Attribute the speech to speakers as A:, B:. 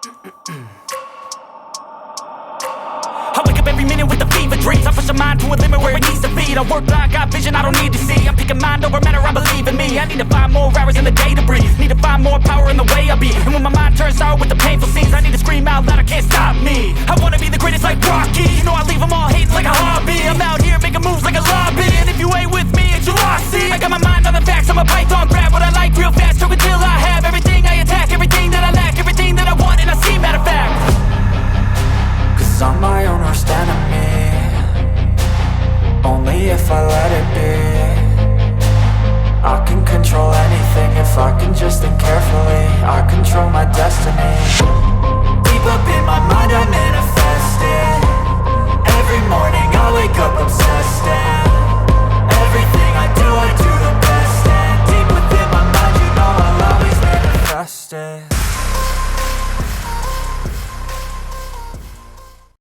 A: I wake up every minute with the fever dreams. I push my mind to a limit where it needs to be. I work blind, got vision I don't need to see. I'm picking mind over matter, I believe in me. I need to find more hours in the day to breathe. Need to find more power in the way I be. And when my mind turns sour with the painful scenes, I need to scream out loud, I can't stop me. I wanna be the greatest like Rocky. You know I leave them all hating like a hobby. I'm out here making moves like a lobby. And if you ain't with me, it's your loss. See, I got my mind on the facts, I'm a python. Grab what I like real fast, choke until I have everything I attack, everything that I lack, everything that I want, and I see, matter of fact.
B: Cause I'm my own worst enemy. Only if I let it be. I can control anything if I can just think carefully. I control my destiny. Deep up in my mind I manifest it. Every morning I wake up obsessed, and everything I do the best. And deep within my mind you know I'll always manifest it.